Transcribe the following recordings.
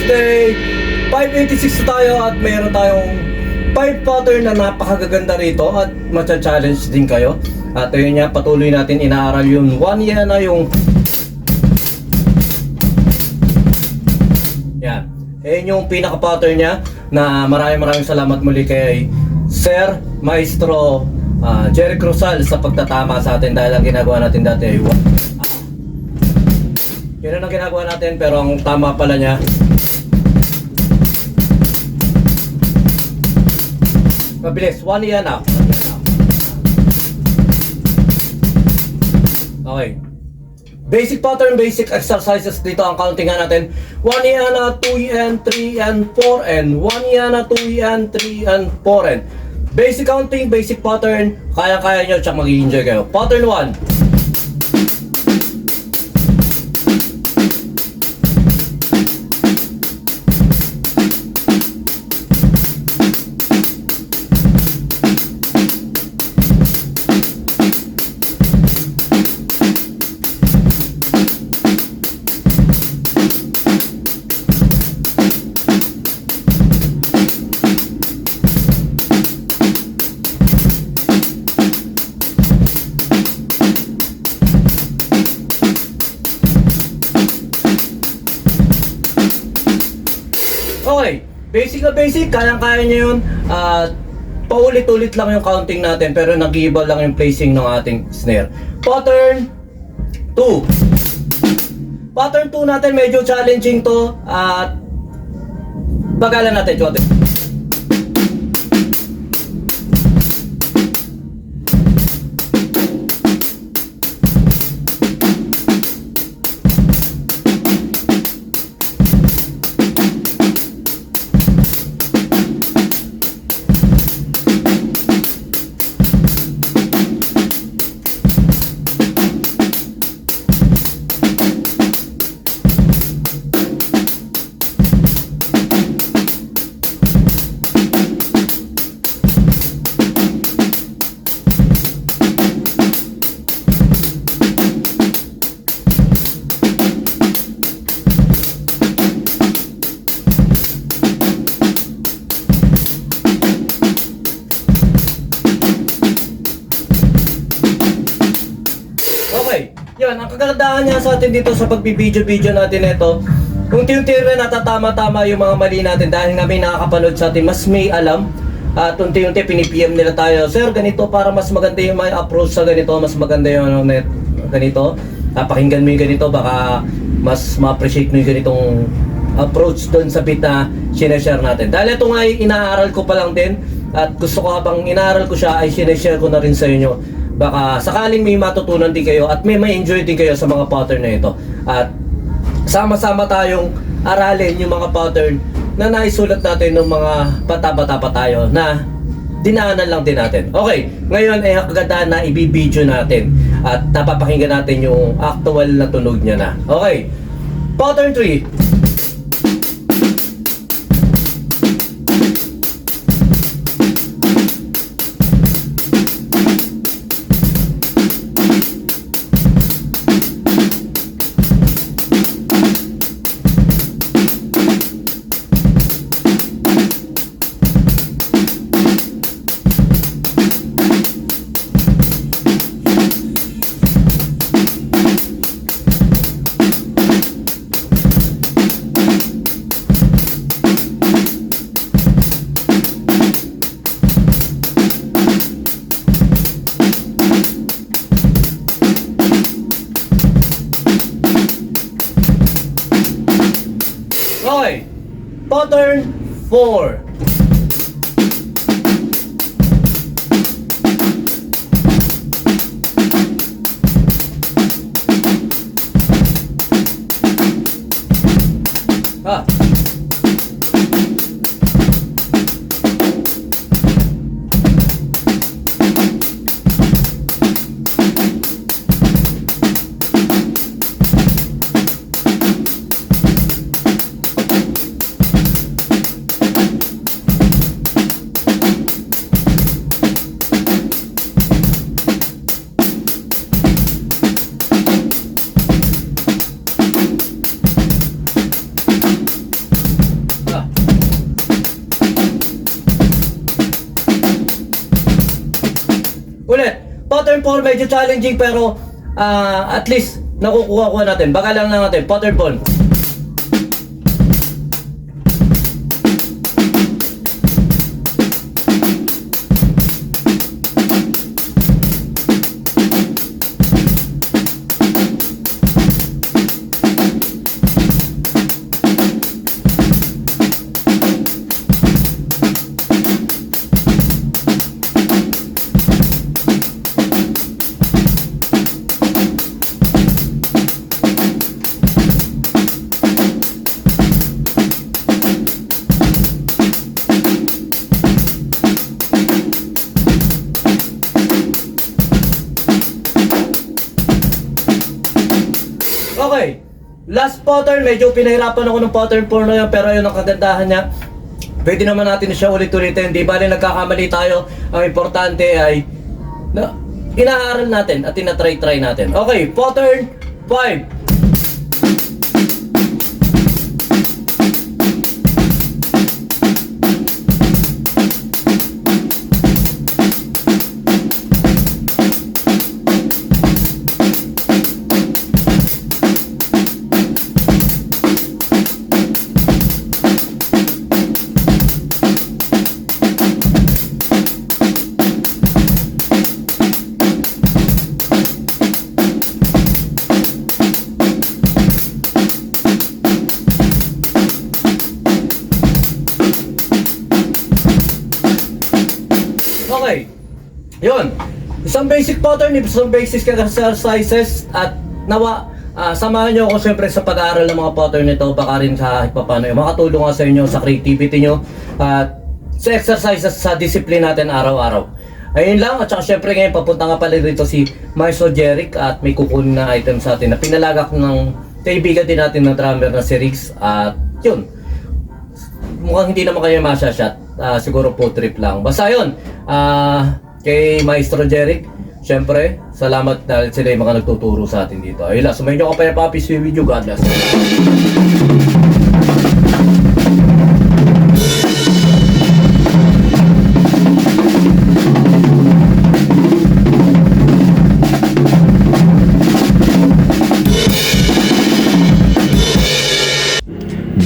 Day 586 tayo at mayroon tayong 5 pattern na napakagaganda rito at matcha-challenge din kayo. At ayun nga, patuloy natin inaaral yung 1 yan na yung yan. Ayun yung pinaka-pattern niya na maraming salamat muli kay Sir Maestro Jerry Cruzal sa pagtatama sa atin dahil ang ginagawa natin dati ay yun ang ginagawa natin pero ang tama pala niya mabilis, 1 yan na. Okay. Basic pattern, basic exercises dito ang counting natin. 1 yan na, 2 yan, 3 yan, 4 and 1 yan na, 2 yan, 3 and 4 and basic counting, basic pattern, kaya-kaya nyo tsaka mag-i-enjoy kayo. Pattern 1. Okay, basic na basic, kayang-kaya nyo yun. Paulit-ulit lang yung counting natin pero nag-iiba lang yung placing ng ating snare. Pattern 2. Pattern 2 natin, medyo challenging to at bagalan natin, chote. Yan, ang kagandahan niya sa atin dito sa pagbibideo-video natin ito, unti-unti rin natatama-tama yung mga mali natin dahil nga may nakakapanood sa atin, mas may alam at unti-unti pinipm nila tayo, sir ganito para mas maganda yung may approach sa ganito, mas maganda yung ganito, pakinggan mo yung ganito, baka mas ma-appreciate mo yung ganitong approach doon sa bit na sineshare natin. Dahil ito nga ay inaaral ko pa lang din at gusto ko habang inaaral ko siya ay sineshare ko na rin sa inyo. Baka sakaling may matutunan din kayo at may enjoy din kayo sa mga pattern na ito. At sama-sama tayong aralin yung mga pattern na naisulat natin ng mga bata-bata pa tayo na dinaanan lang din natin. Okay, ngayon ay kagandahan na ibibideo natin at napapakinggan natin yung actual na tunog niya na. Okay, pattern 3. Okay, pattern 4. Ulit, pattern 4 medyo challenging pero at least nakukuha natin. Baka lang natin, pattern 4. Okay, last pattern, medyo pinahirapan ako ng pattern 4 na yun, pero yun ang kagandahan niya. Pwede naman natin siya ulit-ulitin, di bali nagkakamali tayo. Ang importante ay inaaral natin at tinatry-try natin. Okay, pattern 5. Okay, yun. Isang basic pattern, isang basic exercises at nawa samahan nyo ako syempre sa pag-aaral ng mga pattern nito, baka rin sa paano makatulong nga sa inyo sa creativity nyo at sa exercises sa discipline natin araw-araw. Ayun lang, at saka syempre ngayon papunta nga pala dito si Maestro Jeric at may kukunin na item sa atin na pinalagak ng kaibigan din natin na drummer na si Riggs at yun. Mukhang hindi naman kayo masya-shot, siguro po trip lang. Basta yun, kay Maestro Jeric, syempre, salamat dahil sila yung mga nagtuturo sa atin dito. Ayun lang, sumayin nyo ka pa yung papis with you, God bless.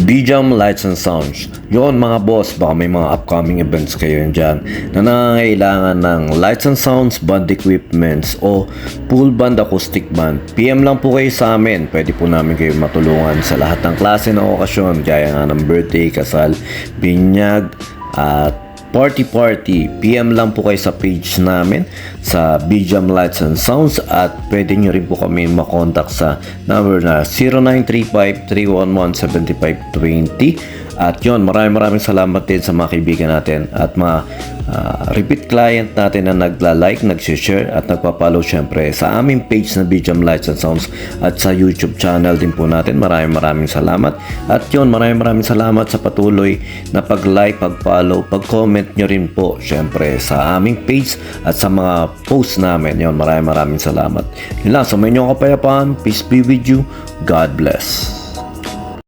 B-Jam Lights and Sounds. Yun mga boss, baka may mga upcoming events kayo dyan na nangangailangan ng lights and sounds, band equipments o full band acoustic band. PM lang po kayo sa amin. Pwede po namin kayo matulungan sa lahat ng klase ng okasyon, gaya nga ng birthday, kasal, binyag at party. PM lang po kayo sa page namin sa B-Jam Lights and Sounds at pwede nyo rin po kami makontak sa number na 0935-311-7520. At yun, maraming salamat din sa mga kaibigan natin at mga repeat client natin na nagla-like, nag-share at nagpa-follow syempre sa aming page na B-Jam Lights and Sounds at sa YouTube channel din po natin. Maraming salamat. At yun, maraming salamat sa patuloy na pag-like, pag-follow, pag-comment nyo rin po syempre sa aming page at sa mga posts namin. Yun, maraming salamat. Yun lang, sa may inyong kapayapaan. Peace be with you. God bless.